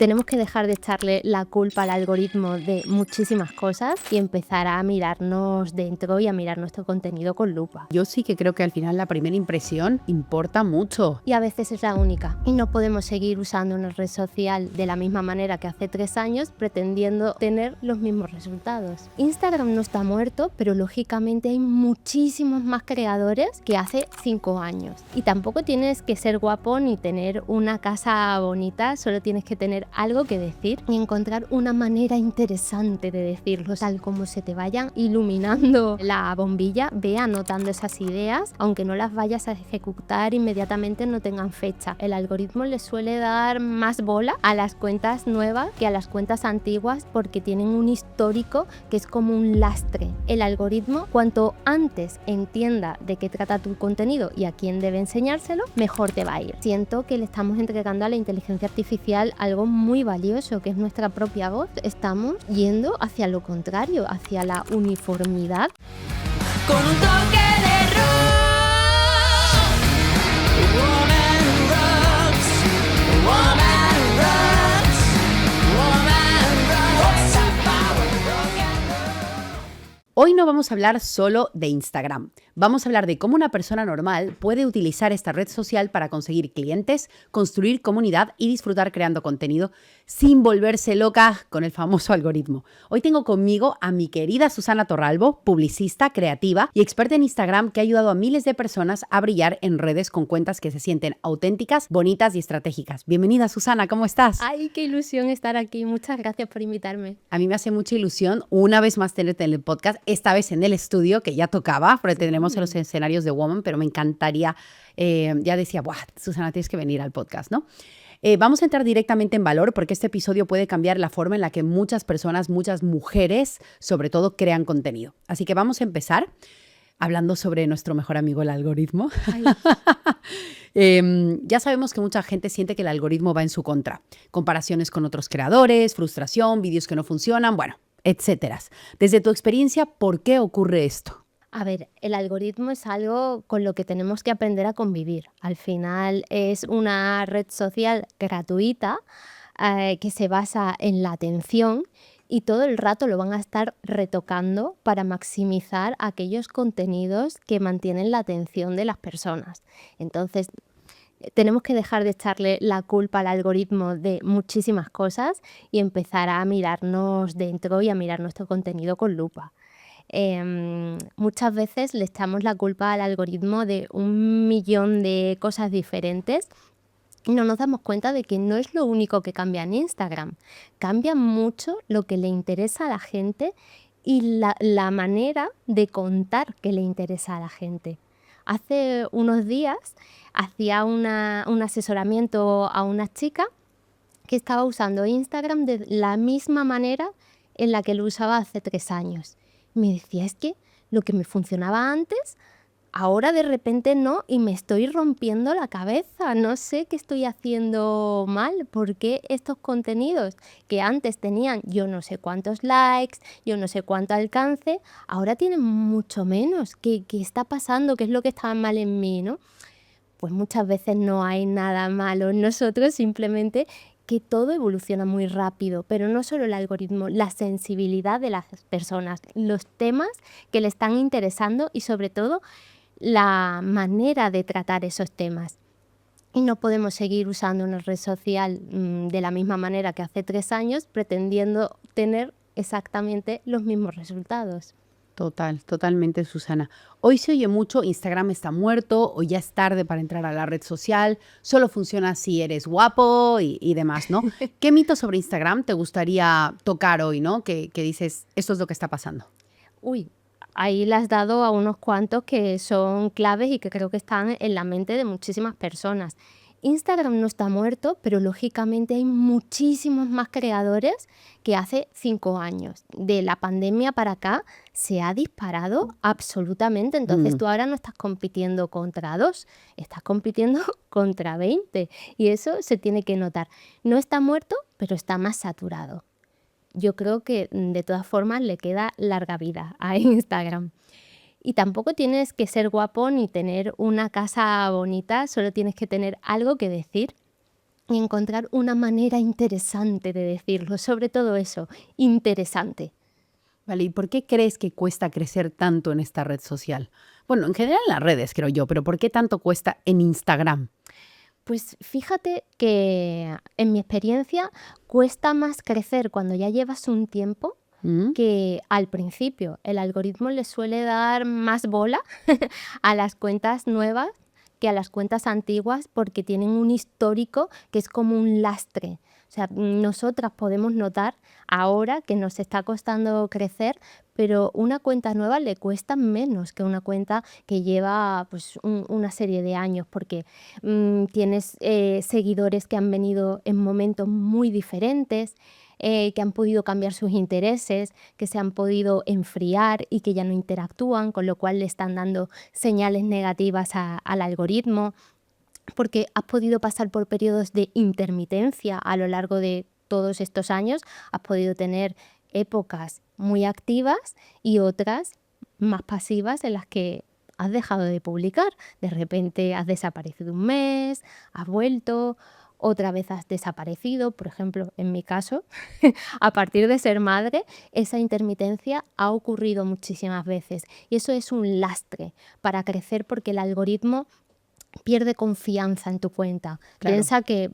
Tenemos que dejar de echarle la culpa al algoritmo de muchísimas cosas y empezar a mirarnos dentro y a mirar nuestro contenido con lupa. Yo sí que creo que al final la primera impresión importa mucho. Y a veces es la única. Y no podemos seguir usando una red social de la misma manera que hace 3 años pretendiendo tener los mismos resultados. Instagram no está muerto, pero lógicamente hay muchísimos más creadores que hace 5 años. Y tampoco tienes que ser guapo ni tener una casa bonita, solo tienes que tener algo que decir y encontrar una manera interesante de decirlo. Tal como se te vayan iluminando la bombilla, ve anotando esas ideas, aunque no las vayas a ejecutar inmediatamente, no tengan fecha. El algoritmo le suele dar más bola a las cuentas nuevas que a las cuentas antiguas porque tienen un histórico que es como un lastre. El algoritmo, cuanto antes entienda de qué trata tu contenido y a quién debe enseñárselo, mejor te va a ir. Siento que le estamos entregando a la inteligencia artificial algo muy valioso, que es nuestra propia voz. Estamos yendo hacia lo contrario, hacia la uniformidad. Con un toque de rock. Woman rocks. Woman rocks. Woman rocks. Rock and roll. Hoy no vamos a hablar solo de Instagram. Vamos a hablar de cómo una persona normal puede utilizar esta red social para conseguir clientes, construir comunidad y disfrutar creando contenido sin volverse loca con el famoso algoritmo. Hoy tengo conmigo a mi querida Susana Torralbo, publicista, creativa y experta en Instagram que ha ayudado a miles de personas a brillar en redes con cuentas que se sienten auténticas, bonitas y estratégicas. Bienvenida, Susana, ¿cómo estás? ¡Ay, qué ilusión estar aquí! Muchas gracias por invitarme. A mí me hace mucha ilusión una vez más tenerte en el podcast, esta vez en el estudio, que ya tocaba, porque tenemos en los escenarios de Woman, pero me encantaría, ya decía, ¡buah, Susana, tienes que venir al podcast, ¿no? Vamos a entrar directamente en valor porque este episodio puede cambiar la forma en la que muchas personas, muchas mujeres, sobre todo, crean contenido. Así que vamos a empezar hablando sobre nuestro mejor amigo, el algoritmo. Ya sabemos que mucha gente siente que el algoritmo va en su contra. Comparaciones con otros creadores, frustración, vídeos que no funcionan, bueno, etcétera. Desde tu experiencia, ¿por qué ocurre esto? A ver, el algoritmo es algo con lo que tenemos que aprender a convivir. Al final es una red social gratuita que se basa en la atención y todo el rato lo van a estar retocando para maximizar aquellos contenidos que mantienen la atención de las personas. Entonces, tenemos que dejar de echarle la culpa al algoritmo de muchísimas cosas y empezar a mirarnos dentro y a mirar nuestro contenido con lupa. Muchas veces le echamos la culpa al algoritmo de 1.000.000 de cosas diferentes y no nos damos cuenta de que no es lo único que cambia en Instagram. Cambia mucho lo que le interesa a la gente y la manera de contar que le interesa a la gente. Hace unos días hacía un asesoramiento a una chica que estaba usando Instagram de la misma manera en la que lo usaba hace 3 años. Me decía, es que lo que me funcionaba antes, ahora de repente no, y me estoy rompiendo la cabeza. No sé qué estoy haciendo mal, porque estos contenidos que antes tenían yo no sé cuántos likes, yo no sé cuánto alcance, ahora tienen mucho menos. ¿Qué está pasando? ¿Qué es lo que está mal en mí, no? Pues muchas veces no hay nada malo en nosotros, simplemente que todo evoluciona muy rápido, pero no solo el algoritmo, la sensibilidad de las personas, los temas que le están interesando y sobre todo la manera de tratar esos temas. Y no podemos seguir usando una red social de la misma manera que hace 3 años pretendiendo tener exactamente los mismos resultados. Totalmente, Susana. Hoy se oye mucho, Instagram está muerto o ya es tarde para entrar a la red social, solo funciona si eres guapo y demás, ¿no? ¿Qué mito sobre Instagram te gustaría tocar hoy, ¿no? Que dices, esto es lo que está pasando. Uy, ahí le has dado a unos cuantos que son claves y que creo que están en la mente de muchísimas personas. Instagram no está muerto, pero lógicamente hay muchísimos más creadores que hace 5 años. De la pandemia para acá se ha disparado absolutamente. Entonces tú ahora no estás compitiendo contra 2, estás compitiendo contra 20 y eso se tiene que notar. No está muerto, pero está más saturado. Yo creo que de todas formas le queda larga vida a Instagram. Y tampoco tienes que ser guapo ni tener una casa bonita, solo tienes que tener algo que decir. y encontrar una manera interesante de decirlo, sobre todo eso, interesante. Vale, ¿y por qué crees que cuesta crecer tanto en esta red social? Bueno, en general en las redes, creo yo, pero ¿por qué tanto cuesta en Instagram? Pues fíjate que en mi experiencia cuesta más crecer cuando ya llevas un tiempo ¿Mm? que al principio. El algoritmo le suele dar más bola a las cuentas nuevas que a las cuentas antiguas porque tienen un histórico que es como un lastre. O sea, nosotras podemos notar ahora que nos está costando crecer, pero una cuenta nueva le cuesta menos que una cuenta que lleva pues, una serie de años porque tienes seguidores que han venido en momentos muy diferentes, que han podido cambiar sus intereses, que se han podido enfriar y que ya no interactúan, con lo cual le están dando señales negativas al algoritmo, porque has podido pasar por periodos de intermitencia a lo largo de todos estos años, has podido tener épocas muy activas y otras más pasivas en las que has dejado de publicar. De repente has desaparecido un mes, has vuelto, otra vez has desaparecido. Por ejemplo, en mi caso, a partir de ser madre, esa intermitencia ha ocurrido muchísimas veces y eso es un lastre para crecer porque el algoritmo pierde confianza en tu cuenta. Claro. Piensa que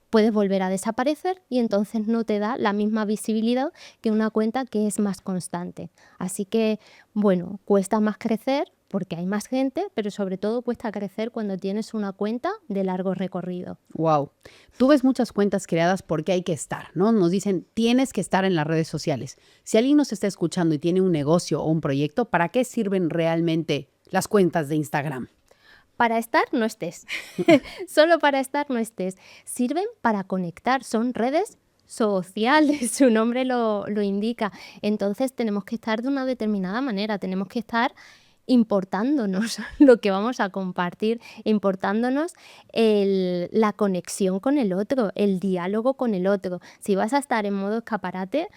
puedes volver a desaparecer y entonces no te da la misma visibilidad que una cuenta que es más constante. Así que, bueno, cuesta más crecer porque hay más gente, pero sobre todo cuesta crecer cuando tienes una cuenta de largo recorrido. Wow. Tú ves muchas cuentas creadas porque hay que estar, ¿no? Nos dicen, tienes que estar en las redes sociales. Si alguien nos está escuchando y tiene un negocio o un proyecto, ¿para qué sirven realmente las cuentas de Instagram? Para estar no estés, solo para estar no estés. Sirven para conectar, son redes sociales, su nombre lo indica. Entonces tenemos que estar de una determinada manera, tenemos que estar importándonos lo que vamos a compartir, importándonos la conexión con el otro, el diálogo con el otro. Si vas a estar en modo escaparate,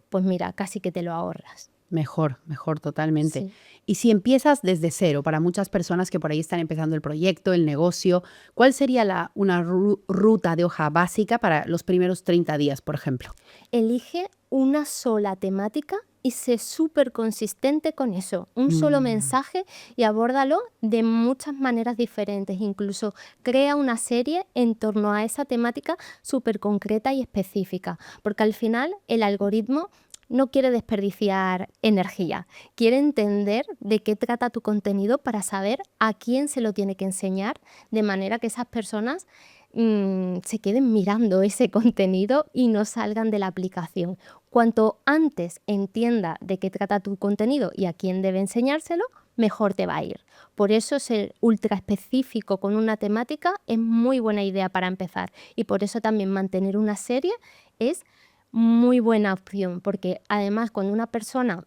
pues mira, casi que te lo ahorras. Mejor totalmente. Sí. Y si empiezas desde cero, para muchas personas que por ahí están empezando el proyecto, el negocio, ¿cuál sería una ruta de hoja básica para los primeros 30 días, por ejemplo? Elige una sola temática y sé súper consistente con eso. Un solo mensaje y abórdalo de muchas maneras diferentes. Incluso crea una serie en torno a esa temática súper concreta y específica. Porque al final el algoritmo no quiere desperdiciar energía, quiere entender de qué trata tu contenido para saber a quién se lo tiene que enseñar, de manera que esas personas se queden mirando ese contenido y no salgan de la aplicación. Cuanto antes entienda de qué trata tu contenido y a quién debe enseñárselo, mejor te va a ir. Por eso ser ultra específico con una temática es muy buena idea para empezar y por eso también mantener una serie es muy buena opción, porque además cuando una persona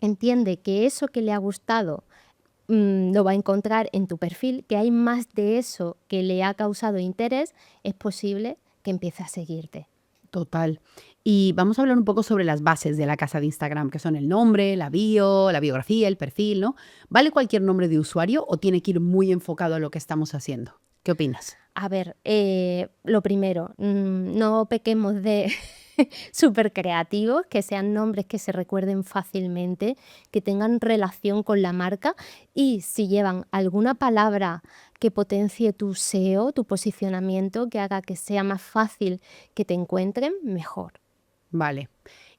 entiende que eso que le ha gustado lo va a encontrar en tu perfil, que hay más de eso que le ha causado interés, es posible que empiece a seguirte. Total. Y vamos a hablar un poco sobre las bases de la casa de Instagram, que son el nombre, la bio, la biografía, el perfil, ¿no? ¿Vale cualquier nombre de usuario o tiene que ir muy enfocado a lo que estamos haciendo? ¿Qué opinas? A ver, lo primero, no pequemos de súper creativos, que sean nombres que se recuerden fácilmente, que tengan relación con la marca y si llevan alguna palabra que potencie tu SEO, tu posicionamiento, que haga que sea más fácil que te encuentren, mejor. Vale.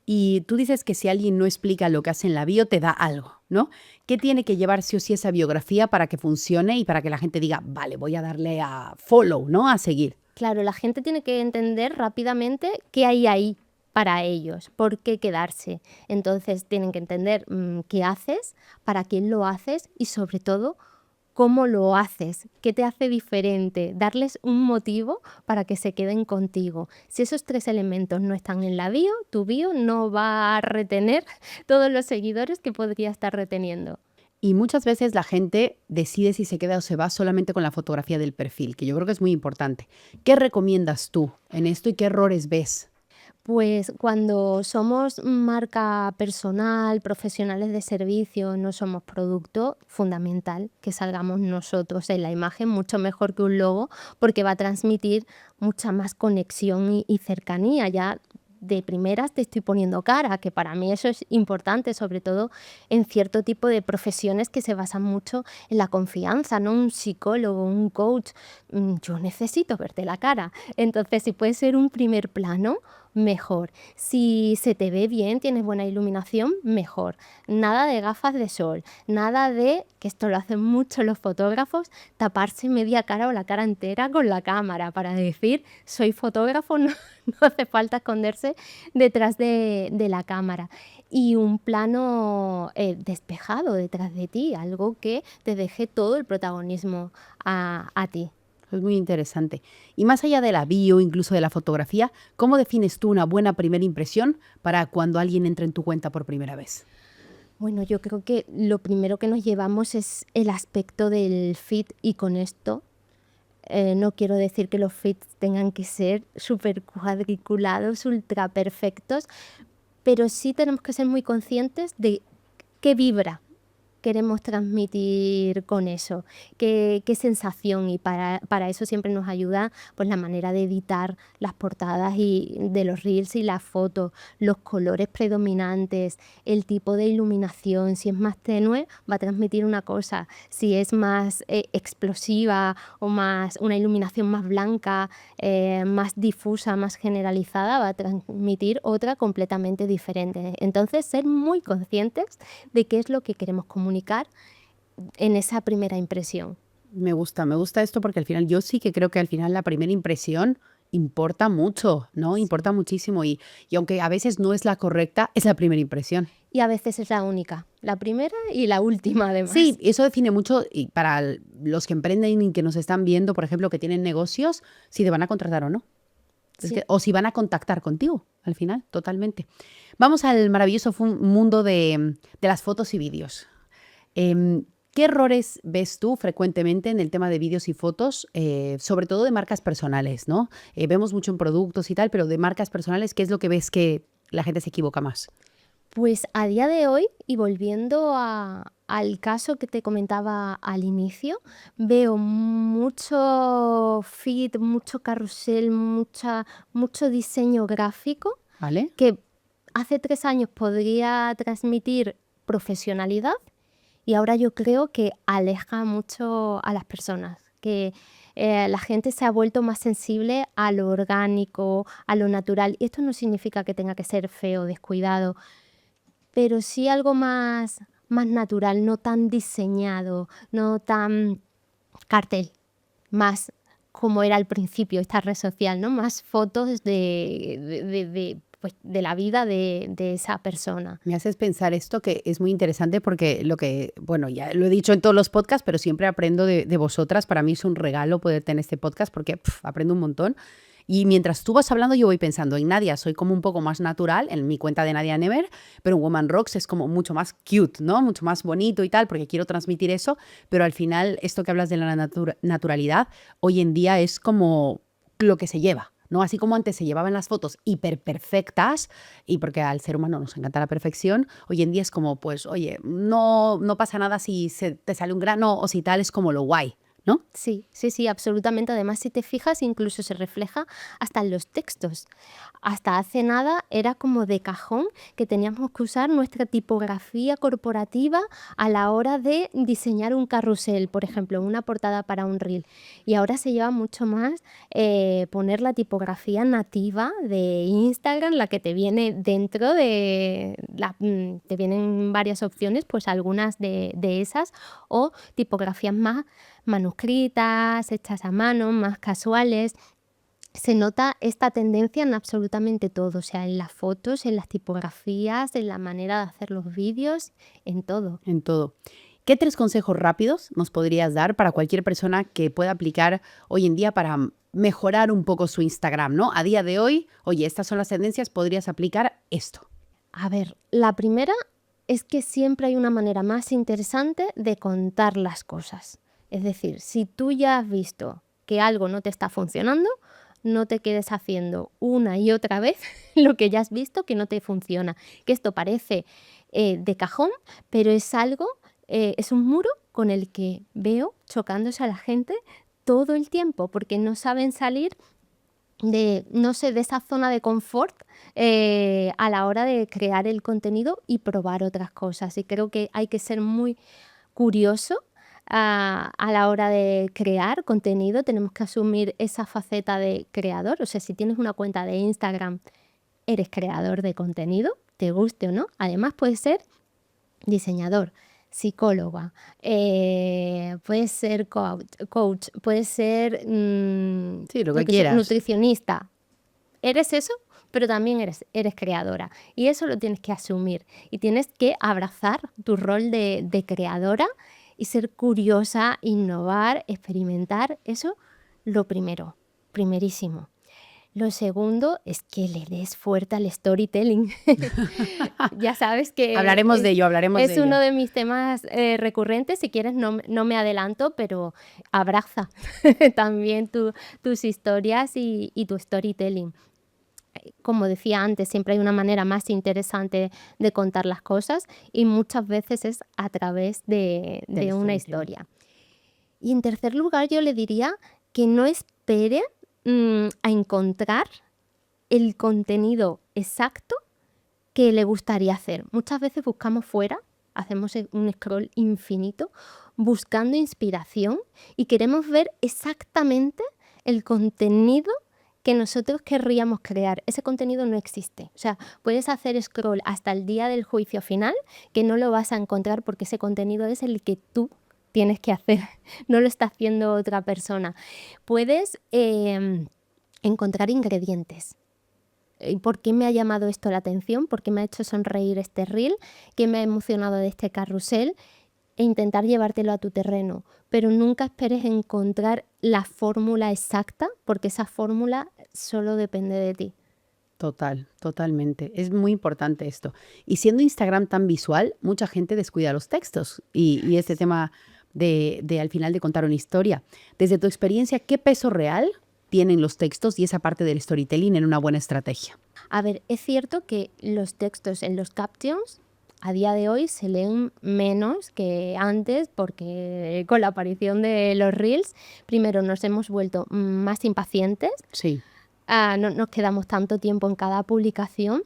Y tú dices que si alguien no explica lo que hace en la bio, te da algo, ¿no? ¿Qué tiene que llevar sí o sí esa biografía para que funcione y para que la gente diga, vale, voy a darle a follow, ¿no? A seguir. Claro, la gente tiene que entender rápidamente qué hay ahí para ellos, por qué quedarse. Entonces tienen que entender qué haces, para quién lo haces y sobre todo cómo lo haces, qué te hace diferente, darles un motivo para que se queden contigo. Si esos 3 elementos no están en la bio, tu bio no va a retener todos los seguidores que podría estar reteniendo. Y muchas veces la gente decide si se queda o se va solamente con la fotografía del perfil, que yo creo que es muy importante. ¿Qué recomiendas tú en esto y qué errores ves? Pues cuando somos marca personal, profesionales de servicio, no somos producto, fundamental que salgamos nosotros en la imagen, mucho mejor que un logo, porque va a transmitir mucha más conexión y cercanía. Ya de primeras te estoy poniendo cara, que para mí eso es importante, sobre todo en cierto tipo de profesiones que se basan mucho en la confianza, ¿no? Un psicólogo, un coach, yo necesito verte la cara. Entonces, si puede ser un primer plano, mejor. Si se te ve bien, tienes buena iluminación, mejor. Nada de gafas de sol, nada de, que esto lo hacen mucho los fotógrafos, taparse media cara o la cara entera con la cámara para decir, soy fotógrafo, no, no hace falta esconderse detrás de la cámara. Y un plano despejado detrás de ti, algo que te deje todo el protagonismo a ti. Es muy interesante. Y más allá de la bio, incluso de la fotografía, ¿cómo defines tú una buena primera impresión para cuando alguien entra en tu cuenta por primera vez? Bueno, yo creo que lo primero que nos llevamos es el aspecto del feed y con esto no quiero decir que los feeds tengan que ser súper cuadriculados, ultra perfectos, pero sí tenemos que ser muy conscientes de qué vibra queremos transmitir con eso, qué sensación, y para eso siempre nos ayuda pues la manera de editar las portadas y de los reels y las fotos, los colores predominantes, el tipo de iluminación. Si es más tenue va a transmitir una cosa, si es más explosiva o más una iluminación más blanca, más difusa, más generalizada, va a transmitir otra completamente diferente. Entonces, ser muy conscientes de qué es lo que queremos comunicar en esa primera impresión. Me gusta esto porque al final yo sí que creo que al final la primera impresión importa mucho, ¿no? Importa muchísimo y aunque a veces no es la correcta, es la primera impresión. Y a veces es la única, la primera y la última además. Sí, eso define mucho y para los que emprenden y que nos están viendo, por ejemplo, que tienen negocios, si te van a contratar o no. Sí. O si van a contactar contigo, al final, totalmente. Vamos al maravilloso mundo de las fotos y vídeos. ¿Qué errores ves tú frecuentemente en el tema de vídeos y fotos, sobre todo de marcas personales, ¿no? Vemos mucho en productos y tal, pero de marcas personales, ¿qué es lo que ves que la gente se equivoca más? Pues a día de hoy, y volviendo al caso que te comentaba al inicio, veo mucho feed, mucho carrusel, mucho diseño gráfico ¿Vale? que hace 3 años podría transmitir profesionalidad y ahora yo creo que aleja mucho a las personas, que la gente se ha vuelto más sensible a lo orgánico, a lo natural. Y esto no significa que tenga que ser feo, descuidado, pero sí algo más natural, no tan diseñado, no tan cartel, más como era al principio esta red social, ¿no? Más fotos pues, de la vida de esa persona. Me haces pensar esto que es muy interesante porque bueno, ya lo he dicho en todos los podcasts, pero siempre aprendo de vosotras. Para mí es un regalo poder tener este podcast porque aprendo un montón. Y mientras tú vas hablando, yo voy pensando en Nadia, soy como un poco más natural en mi cuenta de Nadia Never, pero en Woman Rocks es como mucho más cute, ¿no? Mucho más bonito y tal, porque quiero transmitir eso, pero al final esto que hablas de la naturalidad, hoy en día es como lo que se lleva, ¿no? Así como antes se llevaban las fotos hiper perfectas, y porque al ser humano nos encanta la perfección, hoy en día es como, pues, oye, no pasa nada si te sale un grano o si tal, es como lo guay, ¿no? Sí, sí, sí, absolutamente. Además, si te fijas, incluso se refleja hasta en los textos. Hasta hace nada era como de cajón que teníamos que usar nuestra tipografía corporativa a la hora de diseñar un carrusel, por ejemplo, una portada para un reel. Y ahora se lleva mucho más poner la tipografía nativa de Instagram, la que te viene dentro te vienen varias opciones, pues algunas de esas, o tipografías más manuscritas, hechas a mano, más casuales. Se nota esta tendencia en absolutamente todo, o sea, en las fotos, en las tipografías, en la manera de hacer los vídeos, en todo. En todo. ¿Qué 3 consejos rápidos nos podrías dar para cualquier persona que pueda aplicar hoy en día para mejorar un poco su Instagram, ¿no? A día de hoy, oye, estas son las tendencias, podrías aplicar esto. A ver, la primera es que siempre hay una manera más interesante de contar las cosas. Es decir, si tú ya has visto que algo no te está funcionando, no te quedes haciendo una y otra vez lo que ya has visto que no te funciona. Que esto parece de cajón, pero es algo, es un muro con el que veo chocándose a la gente todo el tiempo, porque no saben salir de, no sé, de esa zona de confort a la hora de crear el contenido y probar otras cosas. Y creo que hay que ser muy curioso a la hora de crear contenido. Tenemos que asumir esa faceta de creador. O sea, si tienes una cuenta de Instagram, eres creador de contenido, te guste o no. Además, puedes ser diseñador, psicóloga, puedes ser coach, puedes ser Sí, lo yo que qué sé, quieras. nutricionista. Eres eso, pero también eres creadora. Y eso lo tienes que asumir. Y tienes que abrazar tu rol de creadora y ser curiosa, innovar, experimentar. Eso lo primero, primerísimo. Lo segundo es que le des fuerte al storytelling. Ya sabes que Hablaremos de ello, hablaremos de es uno ello. de mis temas recurrentes. Si quieres, no me adelanto, pero abraza también tus historias y tu storytelling. Como decía antes, siempre hay una manera más interesante de contar las cosas y muchas veces es a través de Del una storytelling. historia. Y en tercer lugar, yo le diría que no espere a encontrar el contenido exacto que le gustaría hacer. Muchas veces buscamos fuera, hacemos un scroll infinito buscando inspiración y queremos ver exactamente el contenido que nosotros querríamos crear. Ese contenido no existe. O sea, puedes hacer scroll hasta el día del juicio final, que no lo vas a encontrar porque ese contenido es el que tú tienes que hacer, no lo está haciendo otra persona. Puedes encontrar ingredientes. ¿Por qué me ha llamado esto la atención? ¿Por qué me ha hecho sonreír este reel? ¿Qué me ha emocionado de este carrusel? E intentar llevártelo a tu terreno. Pero nunca esperes encontrar la fórmula exacta, porque esa fórmula solo depende de ti. Total, totalmente. Es muy importante esto. Y siendo Instagram tan visual, mucha gente descuida los textos y este tema de al final de contar una historia. Desde tu experiencia, ¿qué peso real tienen los textos y esa parte del storytelling en una buena estrategia? A ver, es cierto que los textos en los captions a día de hoy se leen menos que antes porque con la aparición de los reels, primero nos hemos vuelto más impacientes, Sí, no nos quedamos tanto tiempo en cada publicación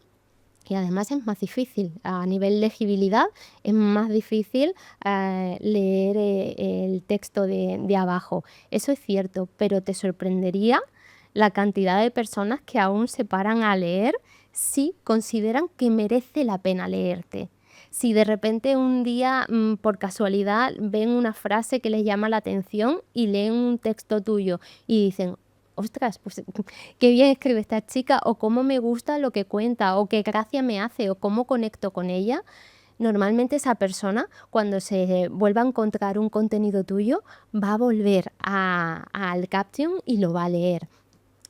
y además es más difícil. A nivel legibilidad es más difícil leer el texto de abajo. Eso es cierto, pero te sorprendería la cantidad de personas que aún se paran a leer si consideran que merece la pena leerte. Si de repente un día, por casualidad, ven una frase que les llama la atención y leen un texto tuyo y dicen, ostras, pues qué bien escribe esta chica, o cómo me gusta lo que cuenta, o qué gracia me hace, o cómo conecto con ella. Normalmente esa persona, cuando se vuelva a encontrar un contenido tuyo, va a volver al caption y lo va a leer.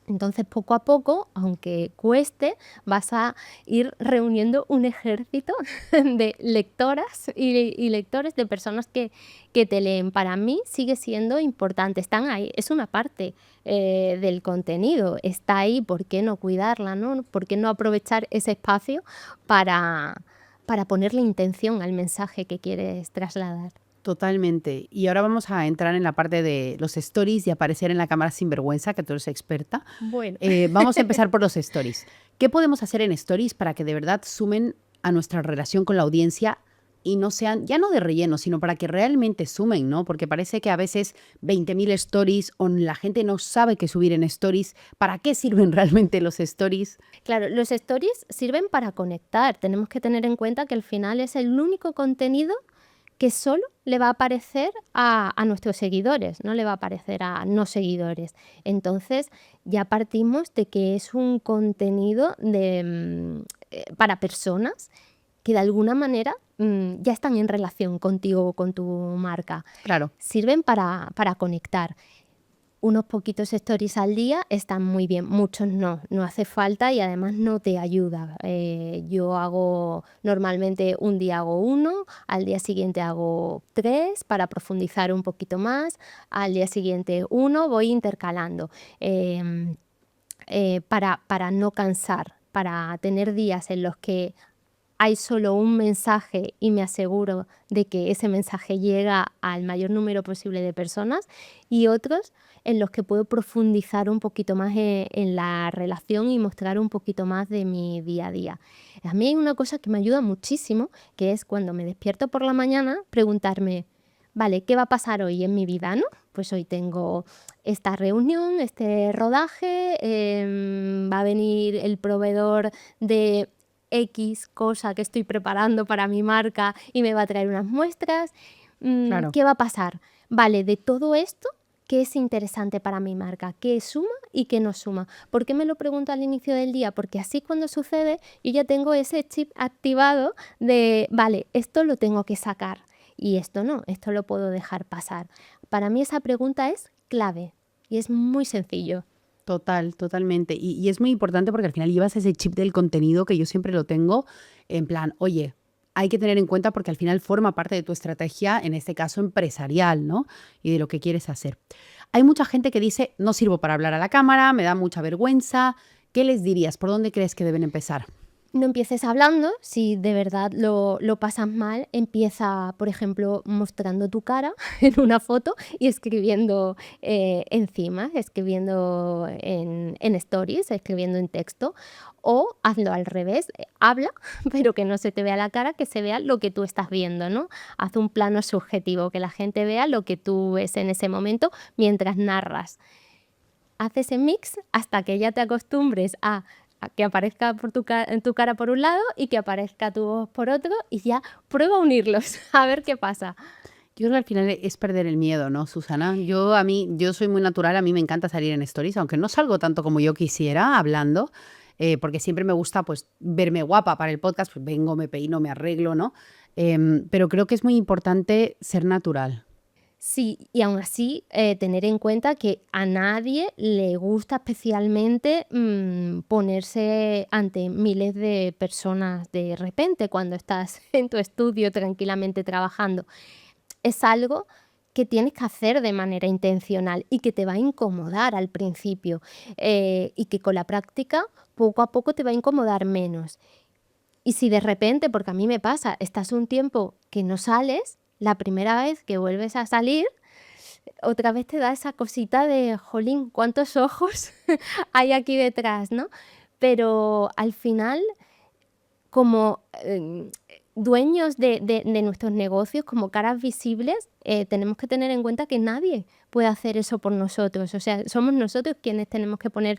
Entonces, poco a poco, aunque cueste, vas a ir reuniendo un ejército de lectoras y lectores, de personas que te leen. Para mí sigue siendo importante, están ahí, es una parte del contenido, está ahí, ¿por qué no cuidarla, no? ¿Por qué no aprovechar ese espacio para ponerle intención al mensaje que quieres trasladar? totalmente. Y ahora vamos a entrar en la parte de los stories y aparecer en la cámara sin vergüenza, que tú eres experta. Bueno. Vamos a empezar por los stories. ¿Qué podemos hacer en stories para que de verdad sumen a nuestra relación con la audiencia y no sean, ya no de relleno, sino para que realmente sumen, ¿no? Porque parece que a veces 20.000 stories o la gente no sabe qué subir en stories. ¿Para qué sirven realmente los stories? Claro, los stories sirven para conectar. Tenemos que tener en cuenta que al final es el único contenido que solo le va a aparecer a nuestros seguidores, no le va a aparecer a no seguidores. Entonces ya partimos de que es un contenido para personas que de alguna manera ya están en relación contigo o con tu marca. Claro. Sirven para conectar. Unos poquitos stories al día están muy bien, muchos no hace falta y además no te ayuda. Yo hago normalmente un día hago 1, al día siguiente hago 3 para profundizar un poquito más, al día siguiente 1, voy intercalando. para no cansar, para tener días en los que hay solo un mensaje y me aseguro de que ese mensaje llega al mayor número posible de personas, y otros en los que puedo profundizar un poquito más en la relación y mostrar un poquito más de mi día a día. A mí hay una cosa que me ayuda muchísimo, que es cuando me despierto por la mañana, preguntarme, vale, ¿qué va a pasar hoy en mi vida, no? Pues hoy tengo esta reunión, este rodaje, va a venir el proveedor de X cosa que estoy preparando para mi marca y me va a traer unas muestras. Claro. ¿Qué va a pasar? Vale, de todo esto, ¿qué es interesante para mi marca? ¿Qué suma y qué no suma? ¿Por qué me lo pregunto al inicio del día? Porque así cuando sucede yo ya tengo ese chip activado de, vale, esto lo tengo que sacar y esto no, esto lo puedo dejar pasar. Para mí esa pregunta es clave y es muy sencillo. Totalmente. Y es muy importante porque al final llevas ese chip del contenido que yo siempre lo tengo en plan, oye, hay que tener en cuenta porque al final forma parte de tu estrategia, en este caso empresarial, ¿no? Y de lo que quieres hacer. Hay mucha gente que dice, no sirvo para hablar a la cámara, me da mucha vergüenza. ¿Qué les dirías? ¿Por dónde crees que deben empezar? No empieces hablando, si de verdad lo pasas mal, empieza, por ejemplo, mostrando tu cara en una foto y escribiendo encima, escribiendo en stories, escribiendo en texto, o hazlo al revés, habla, pero que no se te vea la cara, que se vea lo que tú estás viendo, ¿no? Haz un plano subjetivo, que la gente vea lo que tú ves en ese momento mientras narras. Haz ese mix hasta que ya te acostumbres a que aparezca en tu cara por un lado y que aparezca tu voz por otro, y ya prueba a unirlos, a ver qué pasa. Yo creo que al final es perder el miedo, ¿no, Susana? Yo soy muy natural, a mí me encanta salir en stories, aunque no salgo tanto como yo quisiera hablando, porque siempre me gusta pues verme guapa para el podcast, pues vengo, me peino, me arreglo, ¿no? Pero creo que es muy importante ser natural. Sí, y aún así tener en cuenta que a nadie le gusta especialmente ponerse ante miles de personas de repente cuando estás en tu estudio tranquilamente trabajando. Es algo que tienes que hacer de manera intencional y que te va a incomodar al principio, y que con la práctica poco a poco te va a incomodar menos. Y si de repente, porque a mí me pasa, estás un tiempo que no sales, la primera vez que vuelves a salir, otra vez te da esa cosita de, jolín, ¿cuántos ojos hay aquí detrás, no? Pero al final, como dueños de nuestros negocios, como caras visibles, tenemos que tener en cuenta que nadie puede hacer eso por nosotros. O sea, somos nosotros quienes tenemos que poner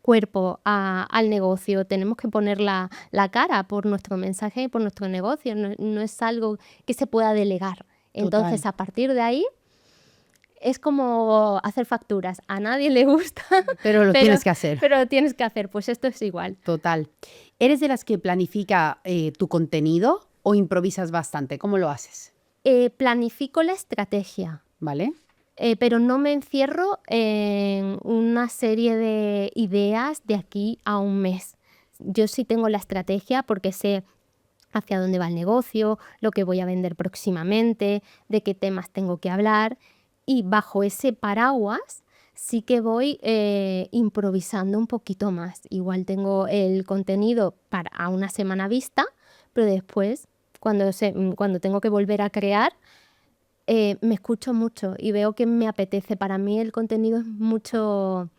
cuerpo al negocio, tenemos que poner la cara por nuestro mensaje y por nuestro negocio. No es algo que se pueda delegar. Entonces, Total. a partir de ahí, es como hacer facturas. A nadie le gusta, Pero lo tienes que hacer. pero lo tienes que hacer. Pues esto es igual. Total. ¿Eres de las que planifica tu contenido o improvisas bastante? ¿Cómo lo haces? Planifico la estrategia, ¿Vale? pero no me encierro en una serie de ideas de aquí a un mes. Yo sí tengo la estrategia porque sé hacia dónde va el negocio, lo que voy a vender próximamente, de qué temas tengo que hablar, y bajo ese paraguas sí que voy improvisando un poquito más. Igual tengo el contenido a una semana vista, pero después, cuando tengo que volver a crear, me escucho mucho y veo que me apetece. Para mí el contenido es mucho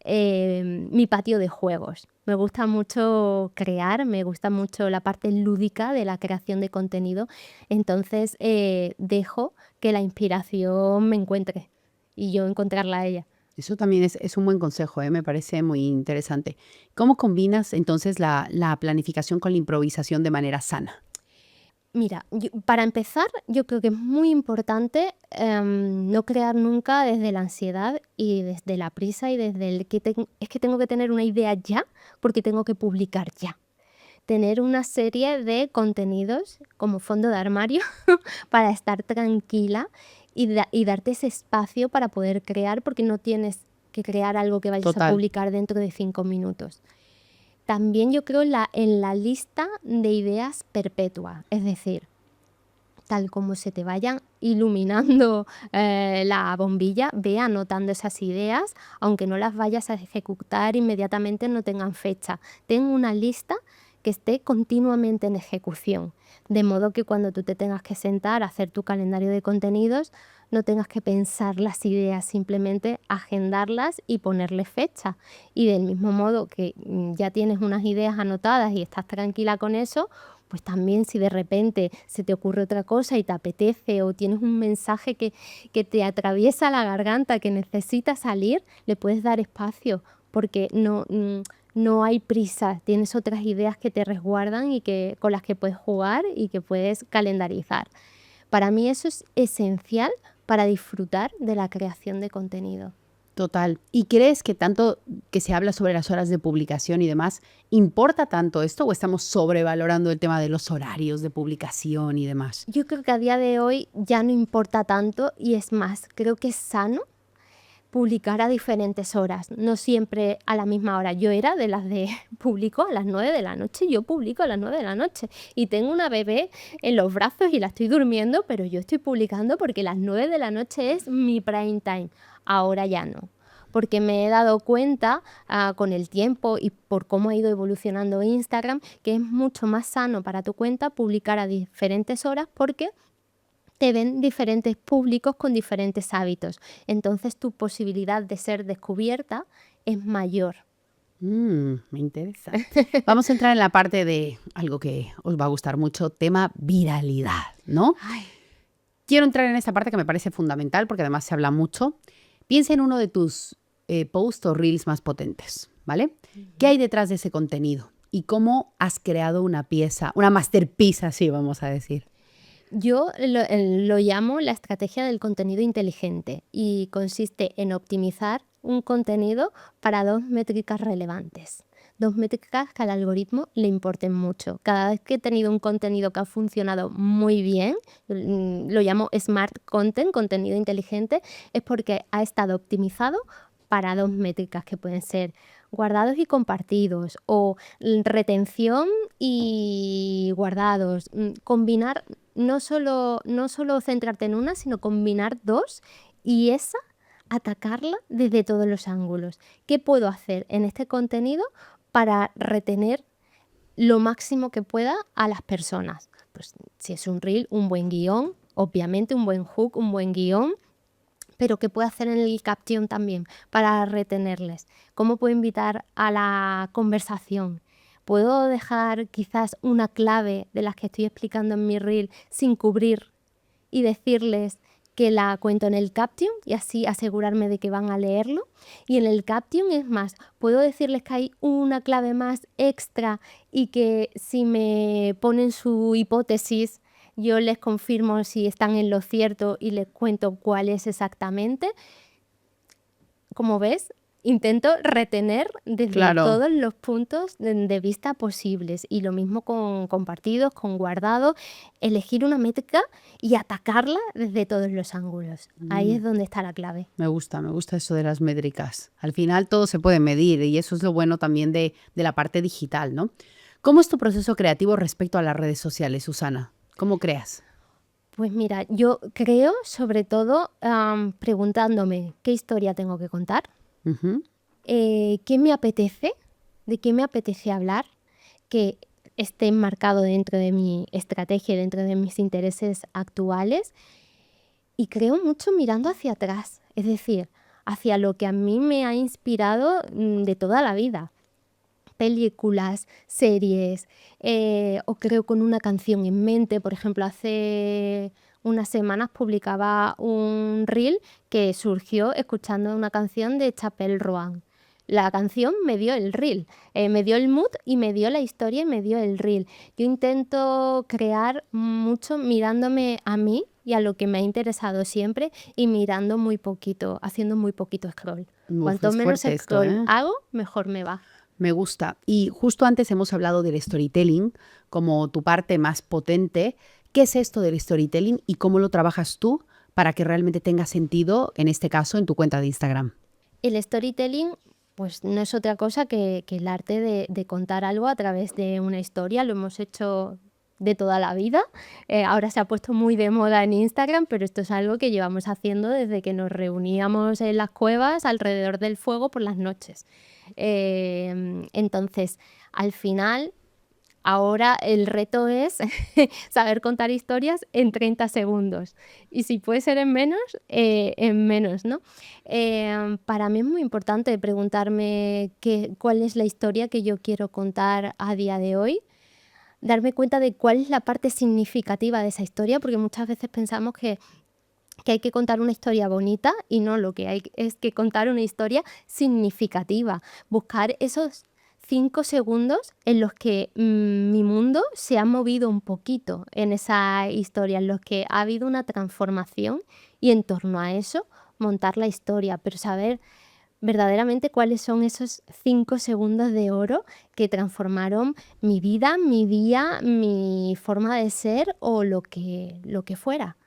mi patio de juegos. Me gusta mucho crear, me gusta mucho la parte lúdica de la creación de contenido. Entonces dejo que la inspiración me encuentre y yo encontrarla a ella. Eso también es un buen consejo, me parece muy interesante. ¿Cómo combinas entonces la planificación con la improvisación de manera sana? Mira, para empezar, yo creo que es muy importante no crear nunca desde la ansiedad y desde la prisa y desde el que es que tengo que tener una idea ya porque tengo que publicar ya. Tener una serie de contenidos como fondo de armario para estar tranquila y darte ese espacio para poder crear, porque no tienes que crear algo que vayas a Total. publicar dentro de 5 minutos. También yo creo en la lista de ideas perpetua, es decir, tal como se te vayan iluminando la bombilla, ve anotando esas ideas, aunque no las vayas a ejecutar inmediatamente, no tengan fecha. Ten una lista que esté continuamente en ejecución, de modo que cuando tú te tengas que sentar a hacer tu calendario de contenidos, no tengas que pensar las ideas, simplemente agendarlas y ponerle fecha. Y del mismo modo que ya tienes unas ideas anotadas y estás tranquila con eso, pues también si de repente se te ocurre otra cosa y te apetece o tienes un mensaje que te atraviesa la garganta, que necesita salir, le puedes dar espacio porque no hay prisa, tienes otras ideas que te resguardan y con las que puedes jugar y que puedes calendarizar. Para mí eso es esencial para disfrutar de la creación de contenido. Total. ¿Y crees que tanto que se habla sobre las horas de publicación y demás, importa tanto esto o estamos sobrevalorando el tema de los horarios de publicación y demás? Yo creo que a día de hoy ya no importa tanto y es más, creo que es sano publicar a diferentes horas, no siempre a la misma hora. Yo era de las de publico a las 9 de la noche, yo publico a las 9 de la noche y tengo una bebé en los brazos y la estoy durmiendo, pero yo estoy publicando porque las 9 de la noche es mi prime time. Ahora ya no, porque me he dado cuenta con el tiempo y por cómo ha ido evolucionando Instagram, que es mucho más sano para tu cuenta publicar a diferentes horas porque te ven diferentes públicos con diferentes hábitos. Entonces tu posibilidad de ser descubierta es mayor. Me interesa. Vamos a entrar en la parte de algo que os va a gustar mucho, tema viralidad, ¿no? Ay. Quiero entrar en esta parte que me parece fundamental porque además se habla mucho. Piensa en uno de tus posts o reels más potentes, ¿vale? ¿Qué hay detrás de ese contenido? ¿Y cómo has creado una pieza, una masterpiece, así vamos a decir? Yo lo llamo la estrategia del contenido inteligente y consiste en optimizar un contenido para 2 métricas relevantes. 2 métricas que al algoritmo le importen mucho. Cada vez que he tenido un contenido que ha funcionado muy bien, lo llamo smart content, contenido inteligente, es porque ha estado optimizado para 2 métricas que pueden ser guardados y compartidos o retención y guardados. Combinar, no solo centrarte en una, sino combinar 2 y esa atacarla desde todos los ángulos. ¿Qué puedo hacer en este contenido para retener lo máximo que pueda a las personas? Pues si es un reel, un buen guión, obviamente un buen hook, un buen guión, pero ¿qué puedo hacer en el caption también para retenerles? ¿Cómo puedo invitar a la conversación? ¿Puedo dejar quizás una clave de las que estoy explicando en mi reel sin cubrir y decirles que la cuento en el caption y así asegurarme de que van a leerlo? Y en el caption es más, puedo decirles que hay una clave más extra y que si me ponen su hipótesis, yo les confirmo si están en lo cierto y les cuento cuál es exactamente. Como ves, intento retener desde Claro. todos los puntos de vista posibles. Y lo mismo con compartidos, con guardados, elegir una métrica y atacarla desde todos los ángulos. Ahí es donde está la clave. Me gusta eso de las métricas. Al final todo se puede medir y eso es lo bueno también de la parte digital, ¿no? ¿Cómo es tu proceso creativo respecto a las redes sociales, Susana? ¿Cómo creas? Pues mira, yo creo sobre todo preguntándome qué historia tengo que contar, Ujú. qué me apetece, de qué me apetece hablar, que esté enmarcado dentro de mi estrategia, dentro de mis intereses actuales. Y creo mucho mirando hacia atrás, es decir, hacia lo que a mí me ha inspirado de toda la vida. Películas, series, o creo con una canción en mente. Por ejemplo, hace unas semanas publicaba un reel que surgió escuchando una canción de Chapel Roan. La canción me dio el reel, me dio el mood y me dio la historia y me dio el reel. Yo intento crear mucho mirándome a mí y a lo que me ha interesado siempre y mirando muy poquito, haciendo muy poquito scroll. Uf, Cuanto es menos fuerte esto, scroll ¿eh? hago, mejor me va. Me gusta. Y justo antes hemos hablado del storytelling como tu parte más potente. ¿Qué es esto del storytelling y cómo lo trabajas tú para que realmente tenga sentido, en este caso, en tu cuenta de Instagram? El storytelling pues no es otra cosa que el arte de contar algo a través de una historia. Lo hemos hecho de toda la vida. Ahora se ha puesto muy de moda en Instagram, pero esto es algo que llevamos haciendo desde que nos reuníamos en las cuevas alrededor del fuego por las noches. Entonces, al final, ahora el reto es saber contar historias en 30 segundos. Y si puede ser en menos, ¿no? Para mí es muy importante preguntarme cuál es la historia que yo quiero contar a día de hoy. Darme cuenta de cuál es la parte significativa de esa historia, porque muchas veces pensamos que hay que contar una historia bonita y no, lo que hay es que contar una historia significativa. Buscar esos 5 segundos en los que mi mundo se ha movido un poquito en esa historia, en los que ha habido una transformación y en torno a eso montar la historia, pero saber verdaderamente cuáles son esos 5 segundos de oro que transformaron mi vida, mi día, mi forma de ser o lo que fuera.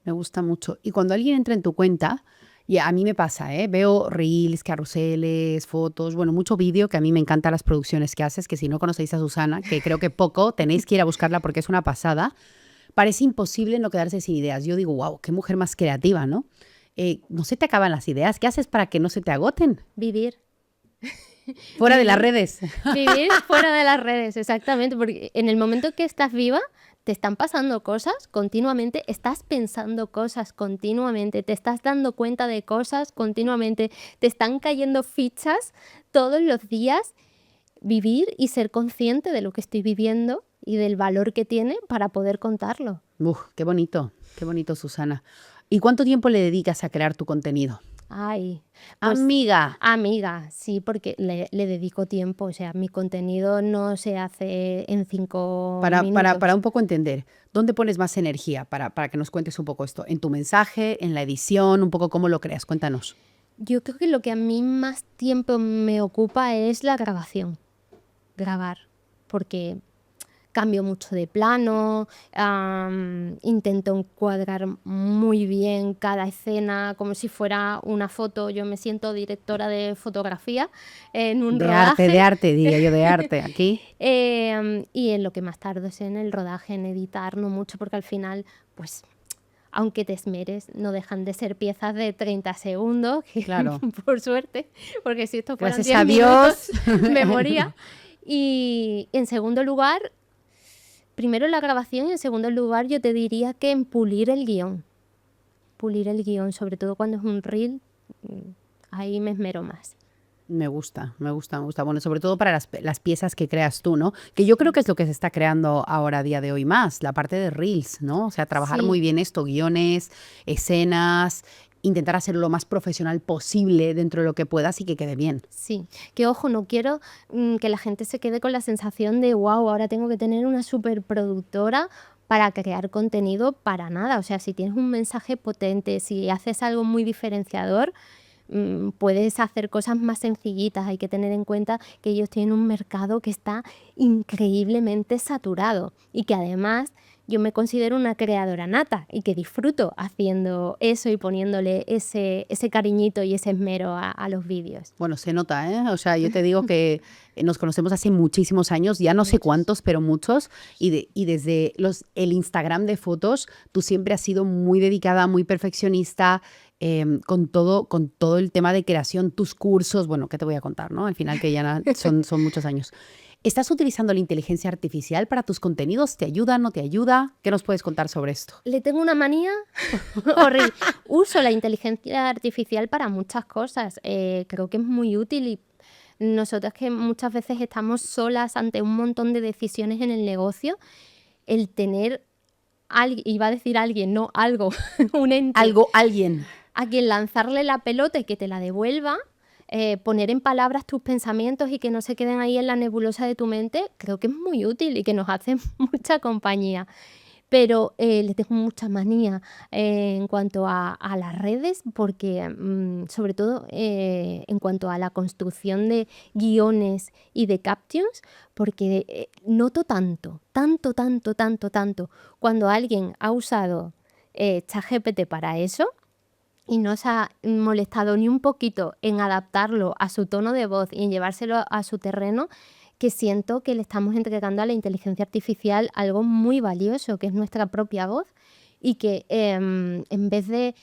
Me gusta mucho. Y cuando alguien entra en tu cuenta, y a mí me pasa, veo reels, carruseles, fotos, bueno, mucho vídeo, que a mí me encantan las producciones que haces, que si no conocéis a Susana, que creo que poco, tenéis que ir a buscarla porque es una pasada. Parece imposible no quedarse sin ideas. Yo digo, wow, qué mujer más creativa, ¿no? No se te acaban las ideas. ¿Qué haces para que no se te agoten? Vivir. Fuera de las redes. Vivir fuera de las redes, exactamente, porque en el momento que estás viva, te están pasando cosas continuamente, estás pensando cosas continuamente, te estás dando cuenta de cosas continuamente, te están cayendo fichas todos los días. Vivir y ser consciente de lo que estoy viviendo y del valor que tiene para poder contarlo. Uf, qué bonito, Susana. ¿Y cuánto tiempo le dedicas a crear tu contenido? Ay, Amiga, sí, porque le dedico tiempo. O sea, mi contenido no se hace en 5 minutos. Para un poco entender, ¿dónde pones más energía? Para que nos cuentes un poco esto. ¿En tu mensaje, en la edición, un poco cómo lo creas? Cuéntanos. Yo creo que lo que a mí más tiempo me ocupa es la grabación. Grabar, porque cambio mucho de plano, intento encuadrar muy bien cada escena como si fuera una foto. Yo me siento directora de fotografía en un rodaje. De arte, diría yo, de arte, aquí. Y en lo que más tardo es en el rodaje, en editar, no mucho, porque al final, pues, aunque te esmeres, no dejan de ser piezas de 30 segundos, que, Claro. por suerte, porque si esto fueran Gracias 10 a Dios. minutos, me moría. Y en segundo lugar, primero en la grabación y en segundo lugar yo te diría que en pulir el guión. Pulir el guión, sobre todo cuando es un reel, ahí me esmero más. Me gusta. Bueno, sobre todo para las piezas que creas tú, ¿no? Que yo creo que es lo que se está creando ahora a día de hoy más, la parte de reels, ¿no? O sea, trabajar Sí. muy bien esto, guiones, escenas, intentar hacerlo lo más profesional posible dentro de lo que puedas y que quede bien. Sí, que ojo, no quiero que la gente se quede con la sensación de wow, ahora tengo que tener una superproductora para crear contenido, para nada. O sea, si tienes un mensaje potente, si haces algo muy diferenciador, puedes hacer cosas más sencillitas. Hay que tener en cuenta que ellos tienen un mercado que está increíblemente saturado y que además yo me considero una creadora nata y que disfruto haciendo eso y poniéndole ese cariñito y ese esmero a los vídeos. Bueno, se nota, ¿eh? O sea, yo te digo que nos conocemos hace muchísimos años, ya no sé cuántos, pero muchos, y desde el Instagram de fotos, tú siempre has sido muy dedicada, muy perfeccionista, con todo el tema de creación, tus cursos, bueno, ¿qué te voy a contar, no? Al final que ya son muchos años. ¿Estás utilizando la inteligencia artificial para tus contenidos? ¿Te ayuda, no te ayuda? ¿Qué nos puedes contar sobre esto? Le tengo una manía horrible. Uso la inteligencia artificial para muchas cosas. Creo que es muy útil y nosotras que muchas veces estamos solas ante un montón de decisiones en el negocio, el tener, iba a decir alguien, no, algo, un ente, Alguien. a quien lanzarle la pelota y que te la devuelva, poner en palabras tus pensamientos y que no se queden ahí en la nebulosa de tu mente, creo que es muy útil y que nos hace mucha compañía. Pero le tengo mucha manía en cuanto a las redes, porque sobre todo en cuanto a la construcción de guiones y de captions, porque noto tanto, cuando alguien ha usado ChatGPT para eso, y no se ha molestado ni un poquito en adaptarlo a su tono de voz y en llevárselo a su terreno, que siento que le estamos entregando a la inteligencia artificial algo muy valioso, que es nuestra propia voz, y que en vez de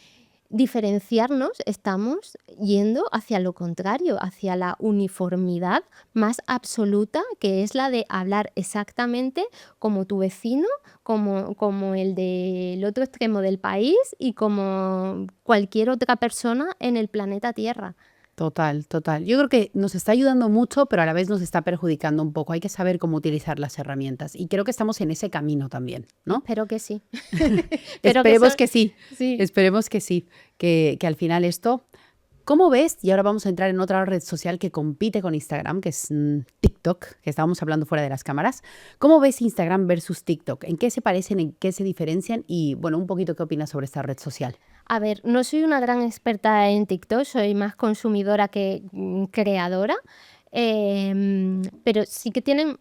diferenciarnos, estamos yendo hacia lo contrario, hacia la uniformidad más absoluta, que es la de hablar exactamente como tu vecino, como el del otro extremo del país y como cualquier otra persona en el planeta Tierra. Total, total. Yo creo que nos está ayudando mucho, pero a la vez nos está perjudicando un poco. Hay que saber cómo utilizar las herramientas. Y creo que estamos en ese camino también, ¿no? Espero que sí. Espero Esperemos eso- que sí. sí. Esperemos que sí. Que al final esto. ¿Cómo ves? Y ahora vamos a entrar en otra red social que compite con Instagram, que es TikTok, que estábamos hablando fuera de las cámaras. ¿Cómo ves Instagram versus TikTok? ¿En qué se parecen? ¿En qué se diferencian? Y bueno, un poquito qué opinas sobre esta red social. A ver, no soy una gran experta en TikTok, soy más consumidora que creadora, pero sí que tienen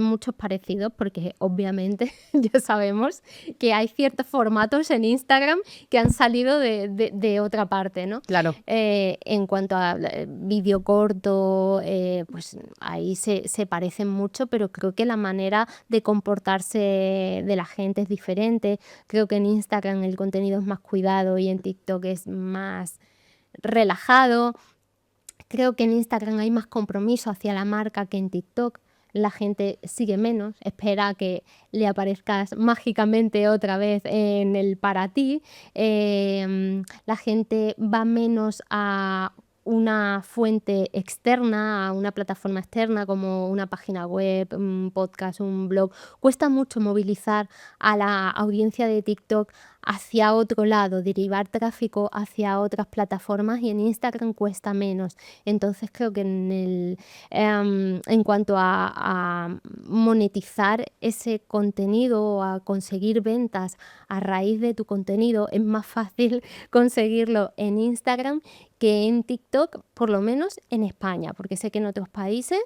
muchos parecidos porque obviamente ya sabemos que hay ciertos formatos en Instagram que han salido de otra parte, ¿no? Claro. En cuanto a vídeo corto, pues ahí se parecen mucho, pero creo que la manera de comportarse de la gente es diferente. Creo que en Instagram el contenido es más cuidado y en TikTok es más relajado. Creo que en Instagram hay más compromiso hacia la marca que en TikTok. La gente sigue menos, espera que le aparezcas mágicamente otra vez en el para ti. La gente va menos a una fuente externa, a una plataforma externa como una página web, un podcast, un blog. Cuesta mucho movilizar a la audiencia de TikTok hacia otro lado, derivar tráfico hacia otras plataformas, y en Instagram cuesta menos. Entonces creo que en cuanto a monetizar ese contenido o a conseguir ventas a raíz de tu contenido, es más fácil conseguirlo en Instagram que en TikTok, por lo menos en España, porque sé que en otros países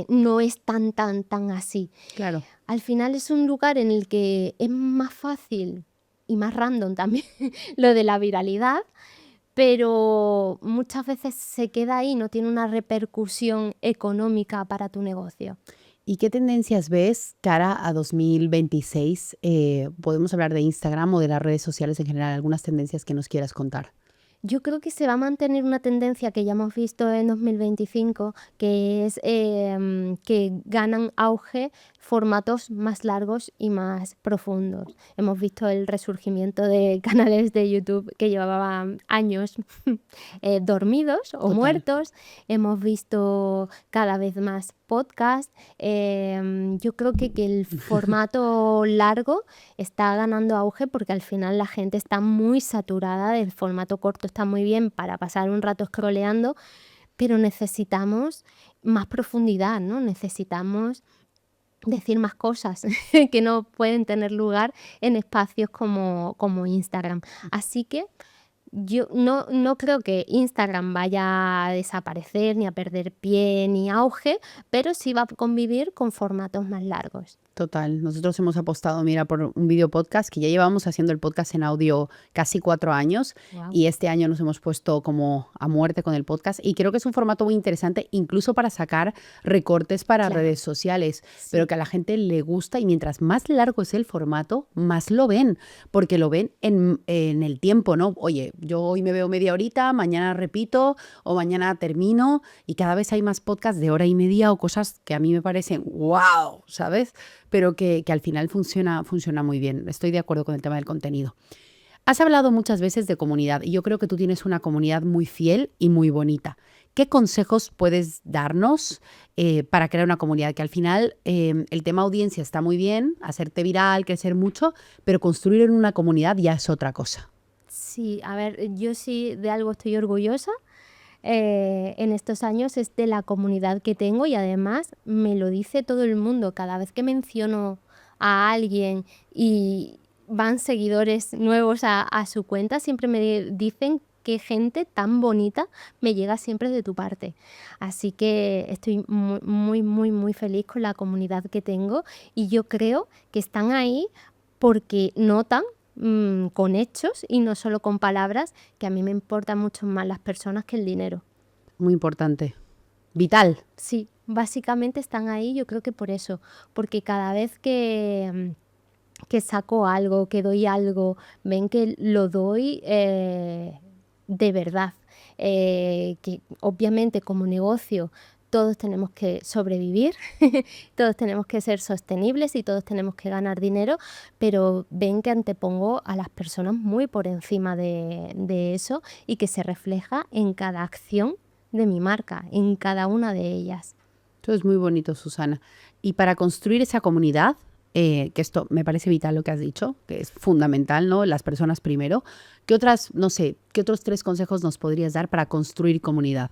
no es tan así. Claro. Al final es un lugar en el que es más fácil y más random también lo de la viralidad, pero muchas veces se queda ahí, no tiene una repercusión económica para tu negocio. ¿Y qué tendencias ves cara a 2026? Podemos hablar de Instagram o de las redes sociales en general, algunas tendencias que nos quieras contar. Yo creo que se va a mantener una tendencia que ya hemos visto en 2025, que es que ganan auge formatos más largos y más profundos. Hemos visto el resurgimiento de canales de YouTube que llevaban años dormidos o Total. muertos. Hemos visto cada vez más podcasts. Yo creo que el formato largo está ganando auge porque al final la gente está muy saturada del formato corto. Está muy bien para pasar un rato scrolleando, pero necesitamos más profundidad, ¿no? Necesitamos decir más cosas que no pueden tener lugar en espacios como Instagram. Así que yo no creo que Instagram vaya a desaparecer, ni a perder pie, ni auge, pero sí va a convivir con formatos más largos. Total, nosotros hemos apostado, mira, por un video podcast que ya llevamos haciendo el podcast en audio casi 4 años. Guau. Y este año nos hemos puesto como a muerte con el podcast y creo que es un formato muy interesante incluso para sacar recortes para Claro. redes sociales, Sí. pero que a la gente le gusta y mientras más largo es el formato, más lo ven, porque lo ven en el tiempo, ¿no? Oye, yo hoy me veo media horita, mañana repito o mañana termino y cada vez hay más podcasts de hora y media o cosas que a mí me parecen wow, ¿sabes? Pero que al final funciona muy bien. Estoy de acuerdo con el tema del contenido. Has hablado muchas veces de comunidad y yo creo que tú tienes una comunidad muy fiel y muy bonita. ¿Qué consejos puedes darnos para crear una comunidad? Que al final el tema audiencia está muy bien, hacerte viral, crecer mucho, pero construir en una comunidad ya es otra cosa. Sí, a ver, yo sí de algo estoy orgullosa en estos años, es de la comunidad que tengo, y además me lo dice todo el mundo. Cada vez que menciono a alguien y van seguidores nuevos a su cuenta, siempre me dicen qué gente tan bonita me llega siempre de tu parte. Así que estoy muy feliz con la comunidad que tengo, y yo creo que están ahí porque notan con hechos y no solo con palabras, que a mí me importan mucho más las personas que el dinero. Muy importante. Vital. Sí, básicamente están ahí, yo creo que por eso, porque cada vez que saco algo, que doy algo, ven que lo doy de verdad. Que obviamente como negocio todos tenemos que sobrevivir, todos tenemos que ser sostenibles y todos tenemos que ganar dinero, pero ven que antepongo a las personas muy por encima de eso y que se refleja en cada acción de mi marca, en cada una de ellas. Esto es muy bonito, Susana. Y para construir esa comunidad, que esto me parece vital lo que has dicho, que es fundamental, ¿no? Las personas primero. ¿Qué otras, no sé, qué otros 3 consejos nos podrías dar para construir comunidad?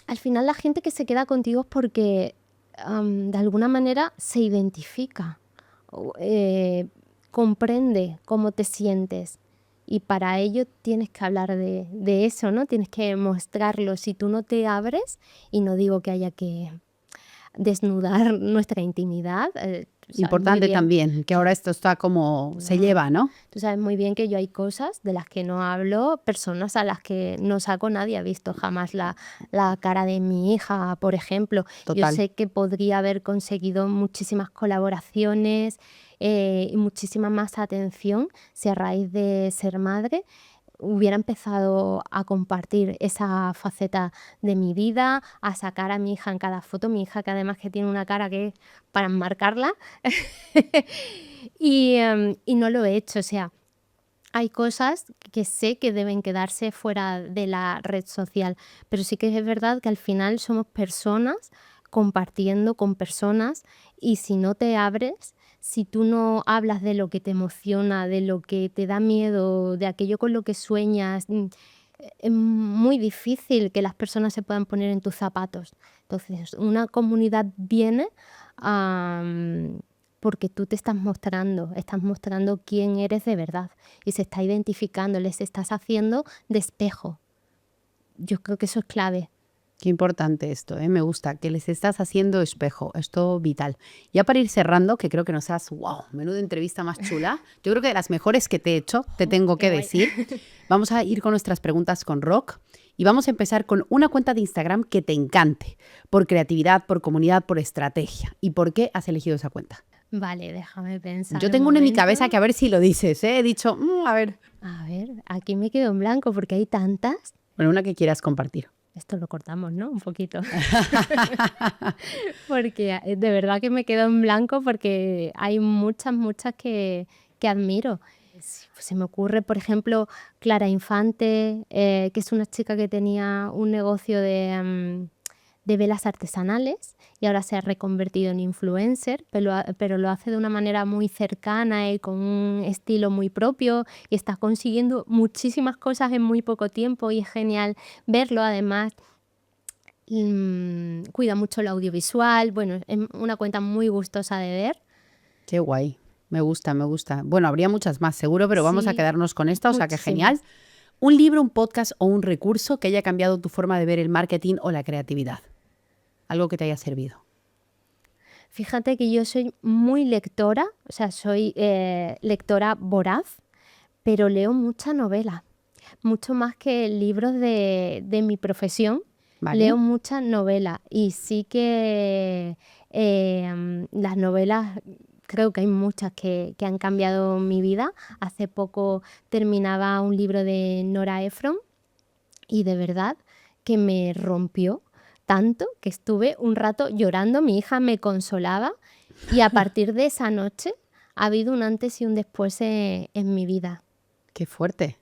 Al final la gente que se queda contigo es porque de alguna manera se identifica, o, comprende cómo te sientes y para ello tienes que hablar de eso, ¿no? Tienes que mostrarlo. Si tú no te abres, y no digo que haya que desnudar nuestra intimidad, sabes muy Importante bien, también, que ahora esto está como se lleva, ¿no? tú sabes muy bien que yo hay cosas de las que no hablo, personas a las que no saco, nadie ha visto jamás la cara de mi hija, por ejemplo. Yo Total. sé que podría haber conseguido muchísimas colaboraciones y muchísima más atención si a raíz de ser madre hubiera empezado a compartir esa faceta de mi vida, a sacar a mi hija en cada foto, mi hija que además que tiene una cara que es para enmarcarla y no lo he hecho, o sea, hay cosas que sé que deben quedarse fuera de la red social, pero sí que es verdad que al final somos personas compartiendo con personas y si no te abres, si tú no hablas de lo que te emociona, de lo que te da miedo, de aquello con lo que sueñas, es muy difícil que las personas se puedan poner en tus zapatos. Entonces, una comunidad viene porque tú te estás mostrando quién eres de verdad y se está identificando, les estás haciendo de espejo. Yo creo que eso es clave. Qué importante esto, ¿eh? Me gusta, que les estás haciendo espejo, esto vital. Ya para ir cerrando, que creo que nos has, wow, menuda entrevista más chula. Yo creo que de las mejores que te he hecho, te tengo qué que guay. decir. Vamos a ir con nuestras preguntas con Rock y vamos a empezar con una cuenta de Instagram que te encante, por creatividad, por comunidad, por estrategia. ¿Y por qué has elegido esa cuenta? Vale, déjame pensar Yo un tengo una en mi momento. cabeza que a ver si lo dices, ¿eh? He dicho, a ver, A ver, aquí me quedo en blanco porque hay tantas. bueno, una que quieras compartir. Esto lo cortamos, ¿no? Un poquito. Porque de verdad que me quedo en blanco porque hay muchas que admiro. Se me ocurre, por ejemplo, Clara Infante, que es una chica que tenía un negocio de velas artesanales y ahora se ha reconvertido en influencer, pero lo hace de una manera muy cercana y con un estilo muy propio y está consiguiendo muchísimas cosas en muy poco tiempo y es genial verlo. Además, cuida mucho el audiovisual, bueno, es una cuenta muy gustosa de ver. Qué guay, me gusta, me gusta. Bueno, habría muchas más seguro, pero vamos a Sí, quedarnos con esta, o sea que muchísimas. genial. Un libro, un podcast o un recurso que haya cambiado tu forma de ver el marketing o la creatividad. Algo que te haya servido. Fíjate que yo soy muy lectora, o sea, soy lectora voraz, pero leo mucha novela, mucho más que libros de mi profesión. ¿Vale? Leo mucha novela y sí que las novelas, creo que hay muchas que han cambiado mi vida. Hace poco terminaba un libro de Nora Ephron y de verdad que me rompió tanto que estuve un rato llorando, mi hija me consolaba y a partir de esa noche ha habido un antes y un después en mi vida. Qué fuerte.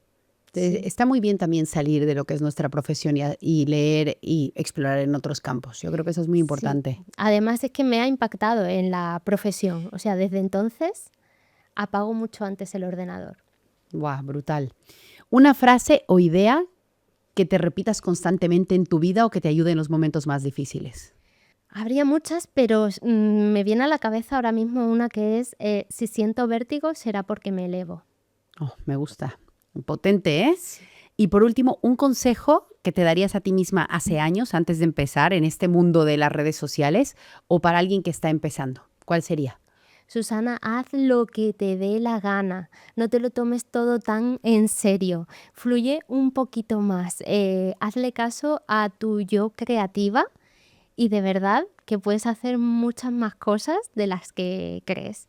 Sí. Está muy bien también salir de lo que es nuestra profesión y leer y explorar en otros campos. Yo creo que eso es muy importante. Sí. Además es que me ha impactado en la profesión, o sea, desde entonces apago mucho antes el ordenador. Guau, brutal. Una frase o idea que te repitas constantemente en tu vida o que te ayude en los momentos más difíciles. Habría muchas, pero me viene a la cabeza ahora mismo una que es, si siento vértigo será porque me elevo. Oh, me gusta. Potente, ¿eh? Y por último, un consejo que te darías a ti misma hace años antes de empezar en este mundo de las redes sociales o para alguien que está empezando. ¿Cuál sería? Susana, haz lo que te dé la gana, no te lo tomes todo tan en serio, fluye un poquito más, hazle caso a tu yo creativa y de verdad que puedes hacer muchas más cosas de las que crees.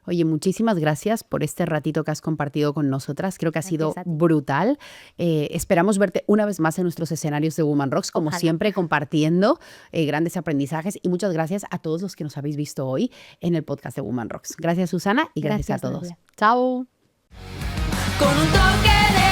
Oye, muchísimas gracias por este ratito que has compartido con nosotras. Creo que ha sido Gracias a ti. brutal. Esperamos verte una vez más en nuestros escenarios de Woman Rocks, como Ojalá. siempre, compartiendo grandes aprendizajes. Y muchas gracias a todos los que nos habéis visto hoy en el podcast de Woman Rocks. Gracias, Susana, y gracias a Gracias, todos. Nadia. Chao. Con un toque de